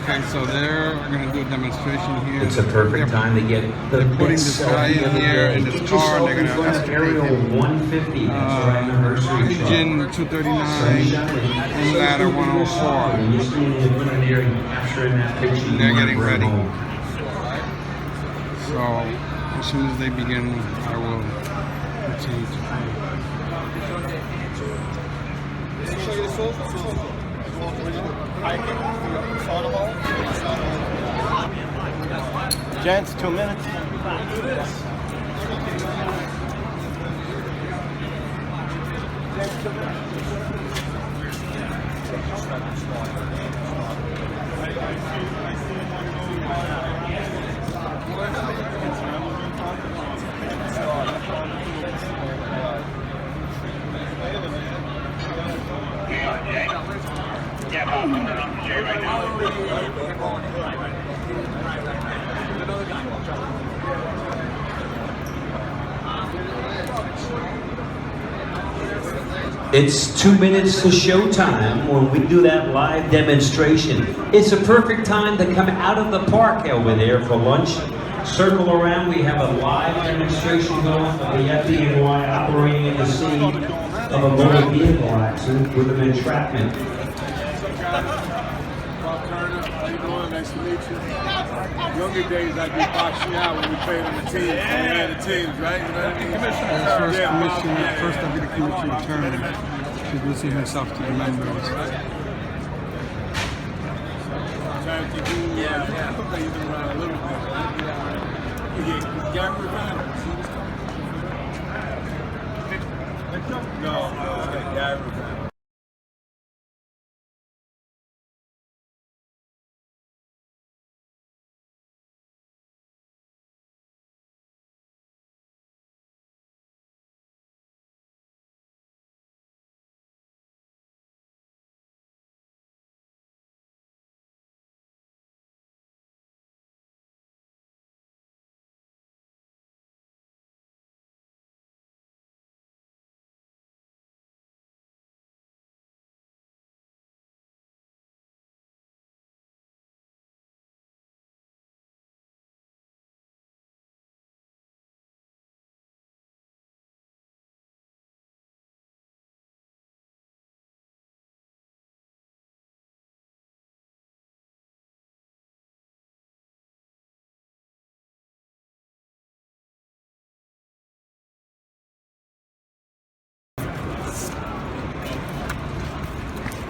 Okay, so they're going to do a demonstration here. It's a perfect time to get the they're putting this guy in here in this car, and they're going to extricate him. 150. That's our anniversary truck. Engine 239 and ladder 104. And they're getting ready. So as soon as they begin, I will continue to play. Gents, 2 minutes. It's 2 minutes to showtime when we do that live demonstration. It's a perfect time to come out of the park over there for lunch. Circle around, we have a live demonstration going of the Fdny operating in the scene of a motor vehicle accident with an entrapment. Nice to meet you. Younger days, I'd be boxing out when we played on the teams. We had the teams, right? You know what I mean? First deputy commissioner returned, introducing himself to the members. Trying to do, play them around a little bit. Gary around. No, Gary around.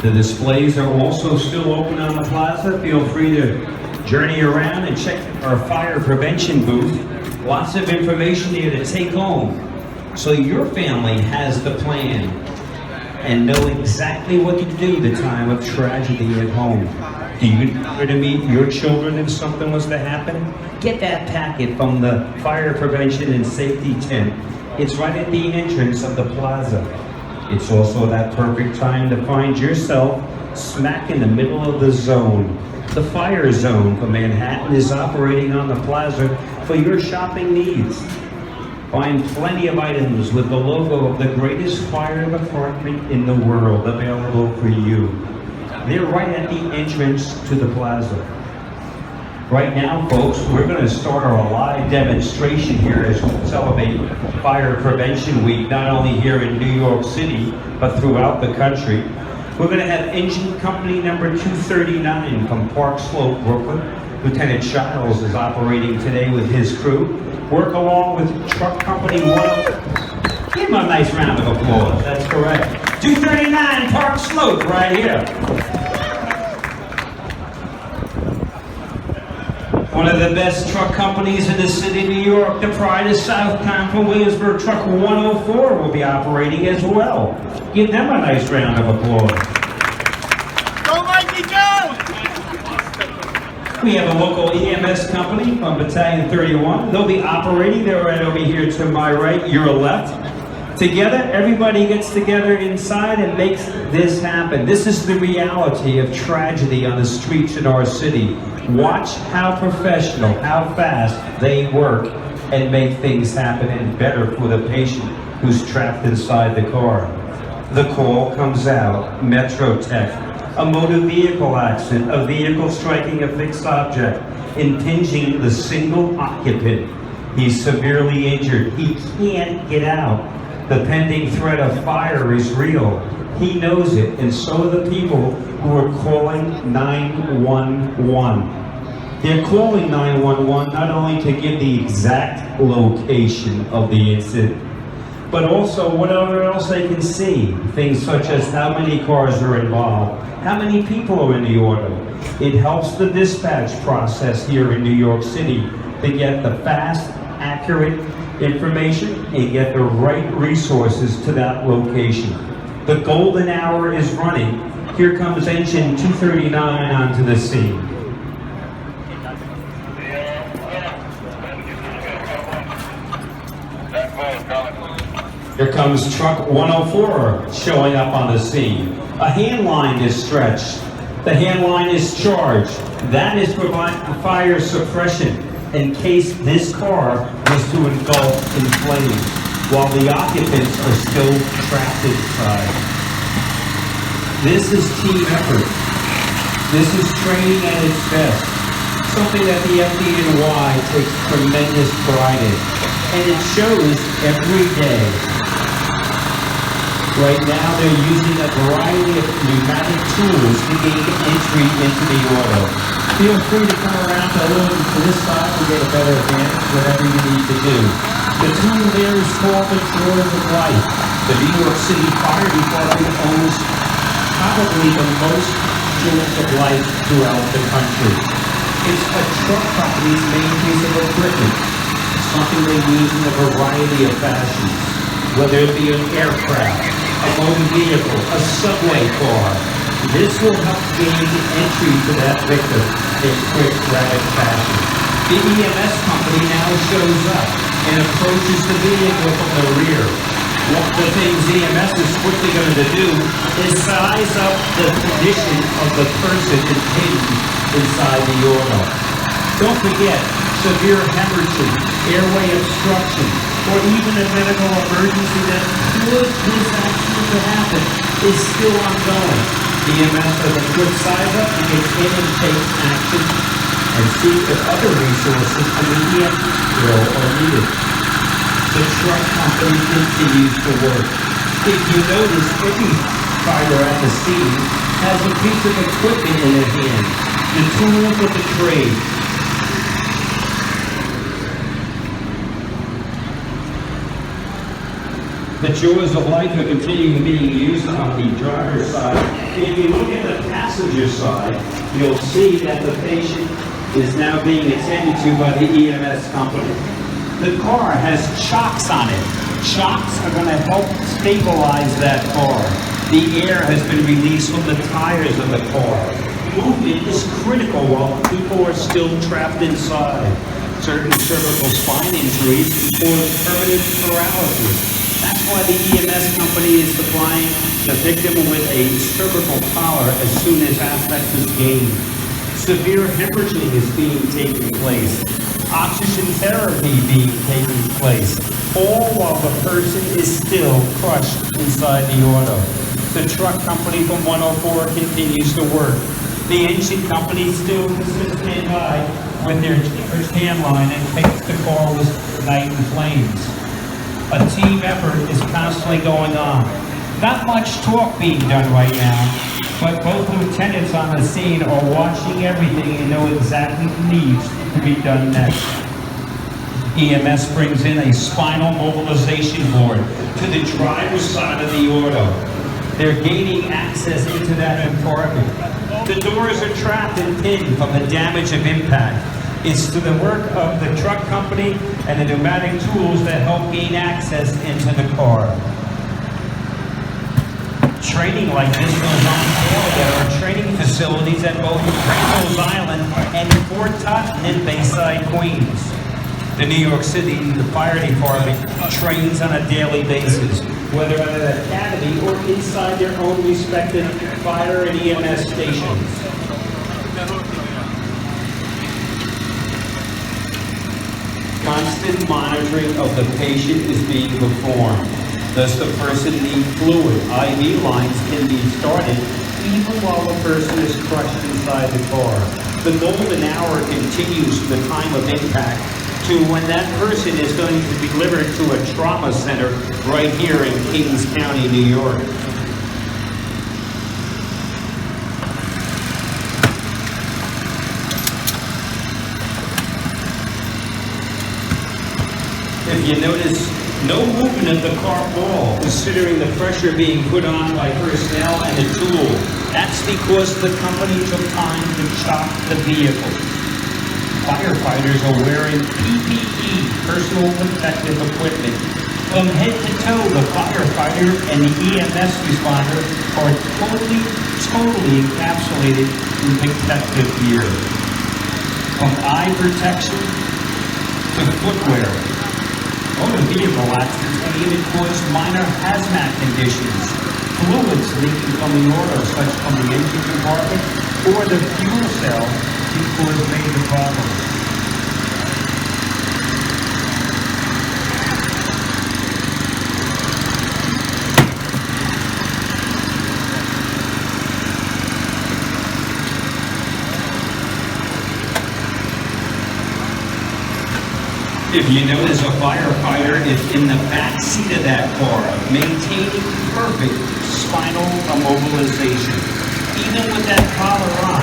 The displays are also still open on the plaza. Feel free to journey around and check our fire prevention booth. Lots of information here to take home, so your family has the plan and know exactly what to do the time of tragedy at home. Do you remember to meet your children if something was to happen? Get that packet from the fire prevention and safety tent. It's right at the entrance of the plaza. It's also that perfect time to find yourself smack in the middle of the zone. The fire zone for Manhattan is operating on the plaza for your shopping needs. Find plenty of items with the logo of the greatest fire department in the world available for you. They're right at the entrance to the plaza. Right now, folks, we're going to start our live demonstration here as we celebrate Fire Prevention Week, not only here in New York City, but throughout the country. We're going to have engine company number 239 from Park Slope, Brooklyn. Lieutenant Childs is operating today with his crew. Work along with truck company 1. Give him a nice round of applause. That's correct. 239 Park Slope right here. One of the best truck companies in the city of New York, the pride of Southtown from Williamsburg, Truck 104 will be operating as well. Give them a nice round of applause. Go Mikey, go! We have a local EMS company from Battalion 31. They'll be operating. They're right over here to my right, your left. Together, everybody gets together inside and makes this happen. This is the reality of tragedy on the streets in our city. Watch how professional, how fast they work and make things happen and better for the patient who's trapped inside the car. The call comes out, METROTECH, a motor vehicle accident, a vehicle striking a fixed object, impinging the single occupant. He's severely injured. He can't get out. The pending threat of fire is real. He knows it, and so are the people who are calling 911. They're calling 911 not only to give the exact location of the incident, but also whatever else they can see. Things such as how many cars are involved, how many people are in the auto. It helps the dispatch process here in New York City to get the fast, accurate information and get the right resources to that location. The golden hour is running. Here comes engine 239 onto the scene. Here comes truck 104 showing up on the scene. A hand line is stretched. The hand line is charged. That is providing fire suppression in case this car was to engulf in flames while the occupants are still trapped inside. This is team effort. This is training at its best. Something that the Fdny takes tremendous pride in. And it shows every day. Right now, they're using a variety of pneumatic tools to gain entry into the auto. Feel free to come around to this side to get a better advantage, whatever you need to do. The tool there is called the Drawers of Life. The New York City Fire Department owns probably the most Drawers of Life throughout the country. It's a truck company's main piece of equipment. It's something they use in a variety of fashions, whether it be an aircraft, a motor vehicle, a subway car. This will help gain entry to that victim in quick, rapid fashion. The EMS company now shows up and approaches the vehicle from the rear. One of the things EMS is quickly going to do is size up the condition of the person contained inside the auto. Don't forget, severe hemorrhaging, airway obstruction, or even a medical emergency that could this accident to happen is still ongoing. EMS does a quick size up to get in and take action and see if other resources from the EMS drill are needed. The truck company continues to work. If you notice, every fighter at the scene has a piece of equipment in their hand, the tools of the trade. The Drawers of Life are continuing being used on the driver's side. If you look at the passenger side, you'll see that the patient is now being attended to by the EMS company. The car has chocks on it. Chocks are going to help stabilize that car. The air has been released from the tires of the car. Movement is critical while people are still trapped inside. Certain cervical spine injuries can cause permanent paralysis. That's why the EMS company is supplying the victim with a cervical collar as soon as access is gained. Severe hemorrhaging is being taken place. Oxygen therapy being taken place. All while the person is still crushed inside the auto. The truck company from 104 continues to work. The engine company still stand by with their hand line in case the car was night in flames. A team effort is constantly going on. Not much talk being done right now, but both lieutenants on the scene are watching everything and know exactly what needs to be done next. EMS brings in a spinal mobilization board to the driver's side of the auto. They're gaining access into that compartment. The doors are trapped and pinned from the damage of impact. It's to the work of the truck company and the pneumatic tools that help gain access into the car. Training like this goes on at our training facilities at both Randall's Island and Fort Totten in Bayside, Queens. The New York City Fire Department trains on a daily basis, whether at an academy or inside their own respective fire and EMS stations. Constant monitoring of the patient is being performed. Does the person need fluid? IV lines can be started even while the person is crushed inside the car. The golden hour continues from the time of impact to when that person is going to be delivered to a trauma center right here in Kings County, New York. If you notice, no movement of the car at all, considering the pressure being put on by personnel and the tool. That's because the company took time to chop the vehicle. Firefighters are wearing PPE, personal protective equipment. From head to toe, the firefighter and the EMS responder are totally encapsulated in protective gear. From eye protection to footwear. Motor vehicle accidents can even cause minor hazmat conditions. Fluids leaking from the auto, such from the engine compartment or the fuel cell, can cause major problems. If you notice, a firefighter is in the back seat of that car, maintaining perfect spinal immobilization. Even with that collar on,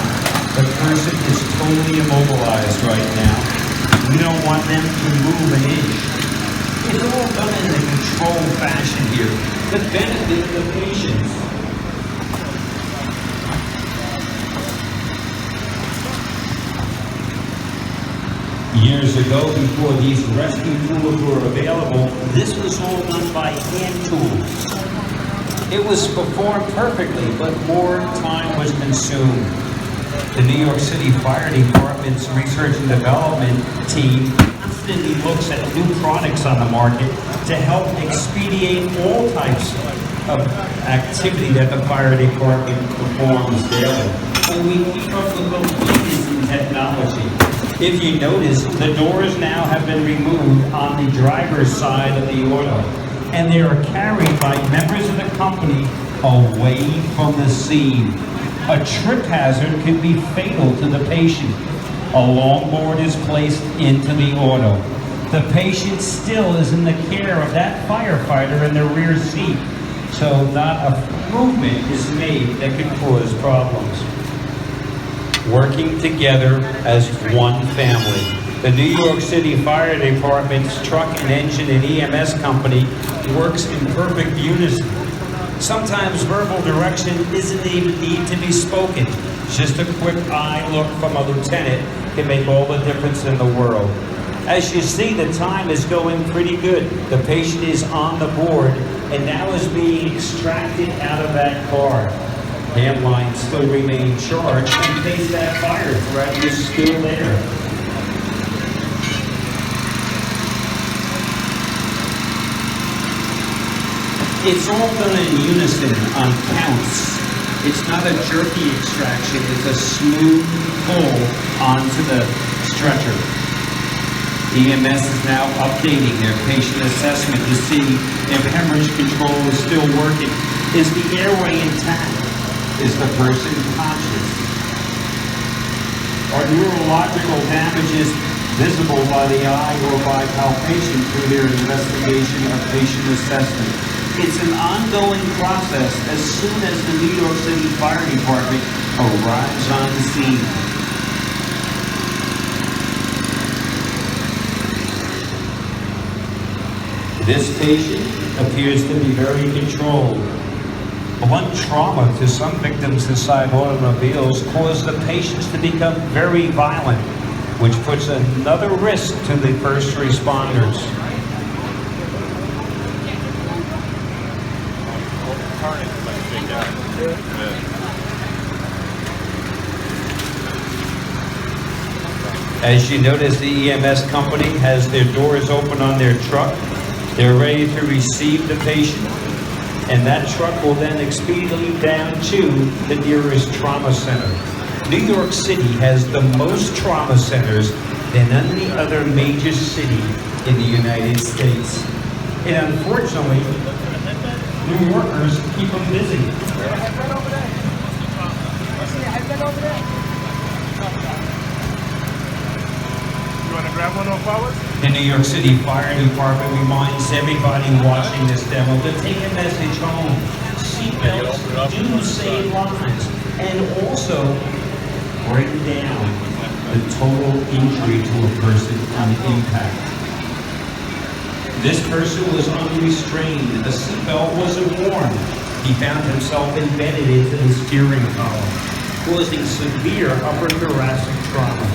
the person is totally immobilized right now. We don't want them to move an inch. It's all done in a controlled fashion here to benefit the patients. Years ago, before these rescue tools were available, this was all done by hand tools. It was performed perfectly, but more time was consumed. The New York City Fire Department's research and development team constantly looks at new products on the market to help expedite all types of activity that the fire department performs daily. So we keep up with the latest in technology. If you notice, the doors now have been removed on the driver's side of the auto, and they are carried by members of the company away from the scene. A trip hazard could be fatal to the patient. A longboard is placed into the auto. The patient still is in the care of that firefighter in the rear seat, so not a movement is made that could cause problems. Working together as one family. The New York City Fire Department's truck and engine and EMS company works in perfect unison. Sometimes verbal direction isn't even need to be spoken. Just a quick eye look from a lieutenant can make all the difference in the world. As you see, the time is going pretty good. The patient is on the board and now is being extracted out of that car. Hand lines still remain charged in case that fire threat is still there. It's all done in unison on counts. It's not a jerky extraction, it's a smooth pull onto the stretcher. EMS is now updating their patient assessment to see if hemorrhage control is still working. Is the airway intact? Is the person conscious? Are neurological damages visible by the eye or by palpation through their investigation or patient assessment? It's an ongoing process as soon as the New York City Fire Department arrives on the scene. This patient appears to be very controlled. Blunt trauma to some victims inside automobiles caused the patients to become very violent, which puts another risk to the first responders. As you notice, the EMS company has their doors open on their truck. They're ready to receive the patient, and that truck will then expedite down to the nearest trauma center. New York City has the most trauma centers than any other major city in the United States. And unfortunately, new workers to keep them busy. You want to grab one of ours? The New York City Fire Department reminds everybody watching this demo to take a message home. Seatbelts do save lives and also bring down the total injury to a person on impact. This person was unrestrained. The seatbelt wasn't worn. He found himself embedded into the steering column, causing severe upper thoracic trauma.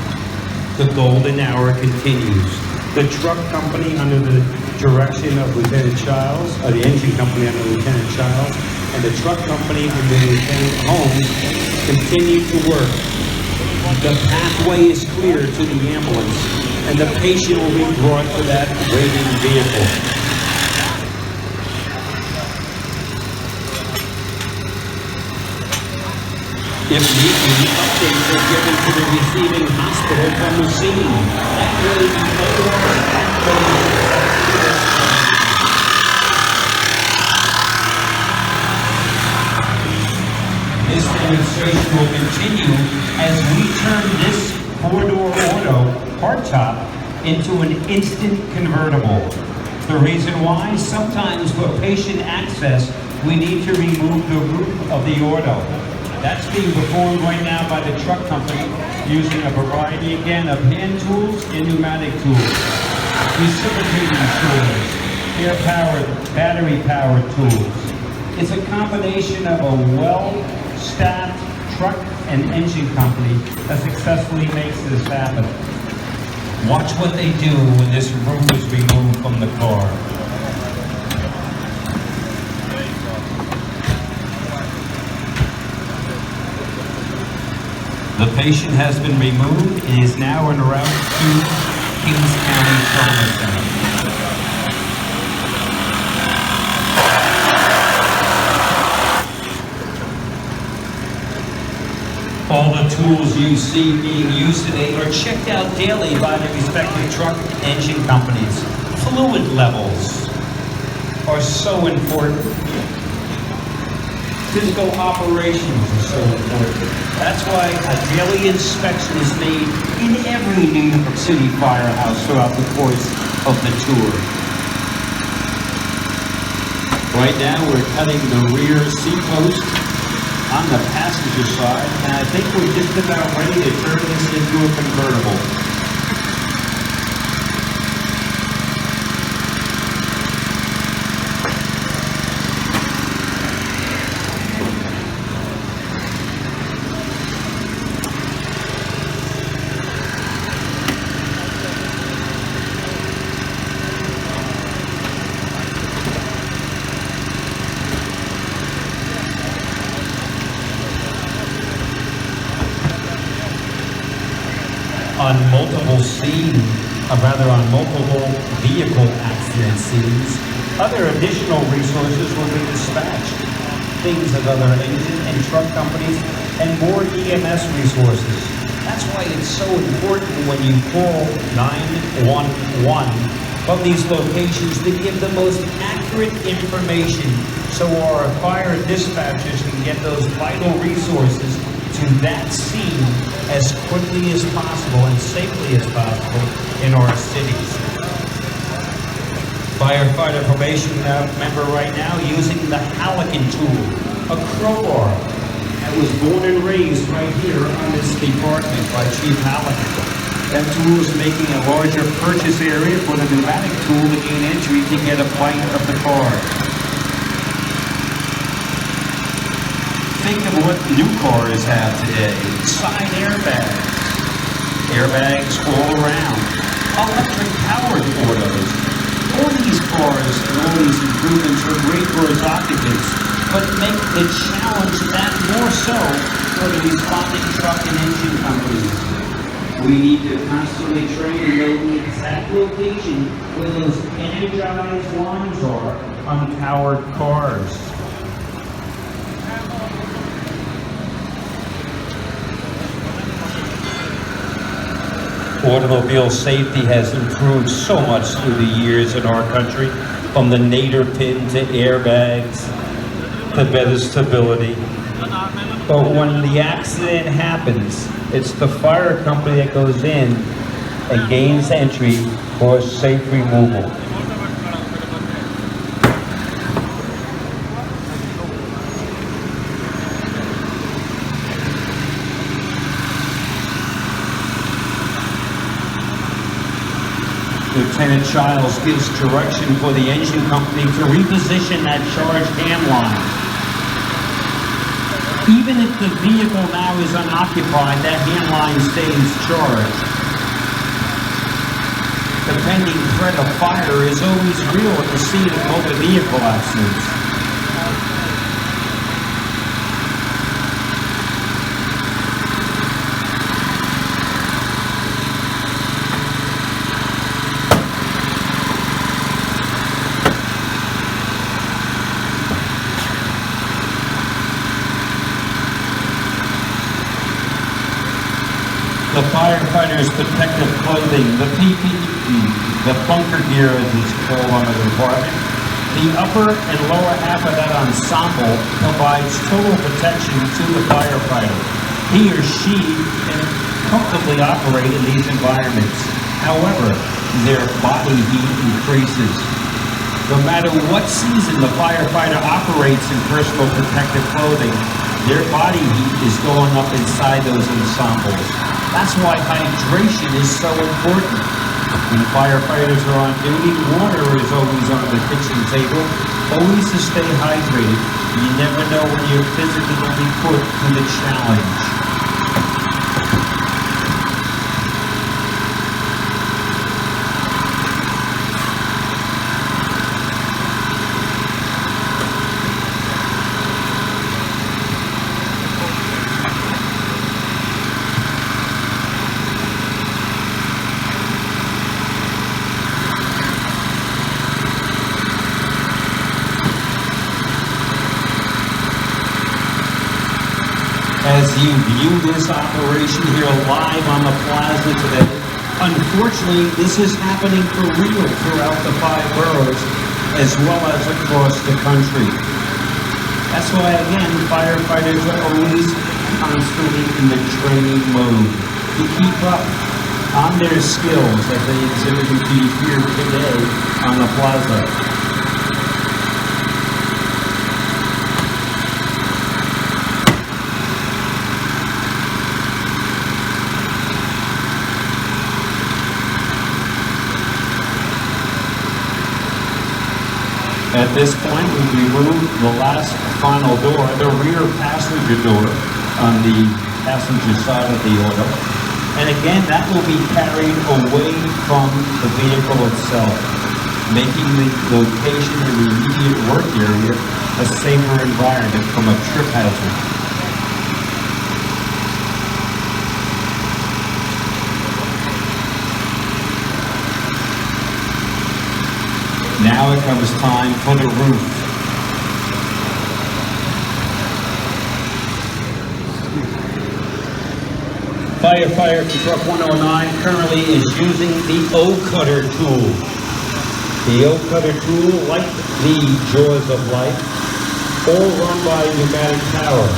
The golden hour continues. The truck company under the direction of Lieutenant Childs, the engine company under Lieutenant Childs, and the truck company under Lieutenant Holmes continue to work. The pathway is clear to the ambulance, and the patient will be brought to that waiting vehicle. If need be, updates are given to the receiving hospital from the scene. That way, this demonstration will continue as we turn this four-door auto hardtop into an instant convertible. The reason why? Sometimes for patient access, we need to remove the roof of the auto. That's being performed right now by the truck company using a variety, again, of hand tools and pneumatic tools, reciprocating tools, air-powered, battery-powered tools. It's a combination of a well-staffed truck and engine company that successfully makes this happen. Watch what they do when this roof is removed from the car. The patient has been removed and is now en route to Kings County Trauma Center. All the tools you see being used today are checked out daily by the respective truck engine companies. Fluid levels are so important. Physical operations are so important. That's why a daily inspection is made in every New York City firehouse throughout the course of the tour. Right now we're cutting the rear seat post on the passenger side, and I think we're just about ready to turn this into a convertible. On multiple vehicle accident scenes, other additional resources will be dispatched. Things of other engine and truck companies, and more EMS resources. That's why it's so important when you call 911 from these locations to give the most accurate information so our fire dispatchers can get those vital resources to that scene as quickly as possible and safely as possible in our cities. Firefighter probation member right now using the Halligan tool, a crowbar that was born and raised right here on this department by Chief Halligan. That tool is making a larger purchase area for the pneumatic tool to gain entry to get a bite of the car. Think of what new cars have today. Side airbags. Airbags all around. Electric powered autos. All these cars and all these improvements are great for its occupants, but make the challenge that more so for the responding truck and engine companies. We need to constantly train and know the exact location where those energized lines are on powered cars. Automobile safety has improved so much through the years in our country, from the nadir pin to airbags to better stability. But when the accident happens, it's the fire company that goes in and gains entry for safe removal. Lieutenant Childs gives direction for the engine company to reposition that charged hand line. Even if the vehicle now is unoccupied, that hand line stays charged. The pending threat of fire is always real at the scene of motor vehicle accidents. The firefighters' protective clothing, the PPE, the bunker gear as it's called under the department, the upper and lower half of that ensemble provides total protection to the firefighter. He or she can comfortably operate in these environments. However, their body heat increases. No matter what season the firefighter operates in personal protective clothing, their body heat is going up inside those ensembles. That's why hydration is so important. When firefighters are on duty, water is always on the kitchen table, always to stay hydrated. You never know when you're physically going to be put through the challenge. As you view this operation here live on the plaza today, unfortunately, this is happening for real throughout the 5 boroughs, as well as across the country. That's why, again, firefighters are always constantly in the training mode to keep up on their skills that they exhibited to you here today on the plaza. At this point, we remove the last final door, the rear passenger door on the passenger side of the auto. And again, that will be carried away from the vehicle itself, making the location and the immediate work area a safer environment from a trip hazard. Now it comes time for the roof. Firefighter from Truck 109 currently is using the O-Cutter tool. The O-Cutter tool, like the Jaws of Life, all run by pneumatic power.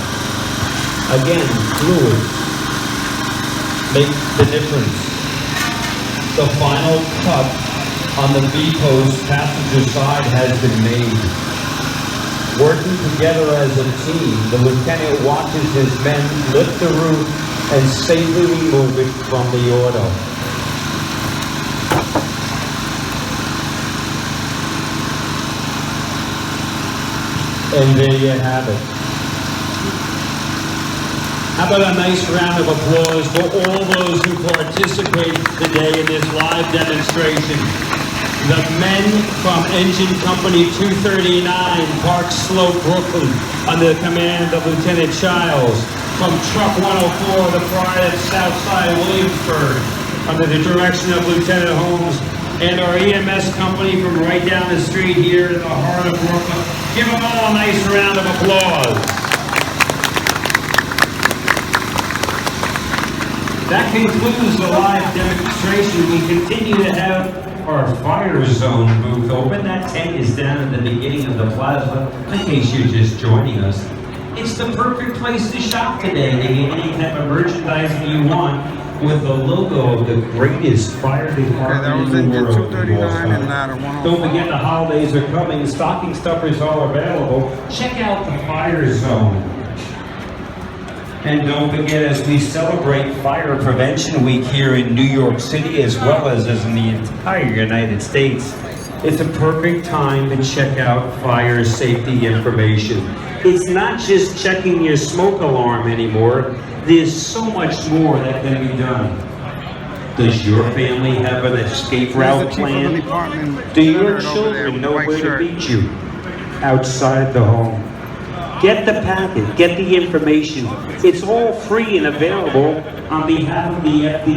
Again, fluid makes the difference. The final cut on the B-post passenger side has been made. Working together as a team, the lieutenant watches his men lift the roof and safely remove it from the auto. And there you have it. How about a nice round of applause for all those who participated today in this live demonstration. The men from Engine Company 239, Park Slope, Brooklyn, under the command of Lieutenant Childs. From Truck 104, the Pride at Southside Williamsburg, under the direction of Lieutenant Holmes. And our EMS company from right down the street here in the heart of Brooklyn. Give them all a nice round of applause. That concludes the live demonstration. We continue to have our fire zone booth open. That tent is down at the beginning of the plaza, in case you're just joining us. It's the perfect place to shop today to get any type of merchandising you want with the logo of the greatest fire department in the world. Don't forget the holidays are coming. Stocking stuffers are available. Check out the fire zone. And don't forget, as we celebrate Fire Prevention Week here in New York City, as well as in the entire United States, it's a perfect time to check out fire safety information. It's not just checking your smoke alarm anymore. There's so much more that can be done. Does your family have an escape route plan? Do your children know where to meet you? Outside the home. Get the packet, get the information. It's all free and available on behalf of the Fdny.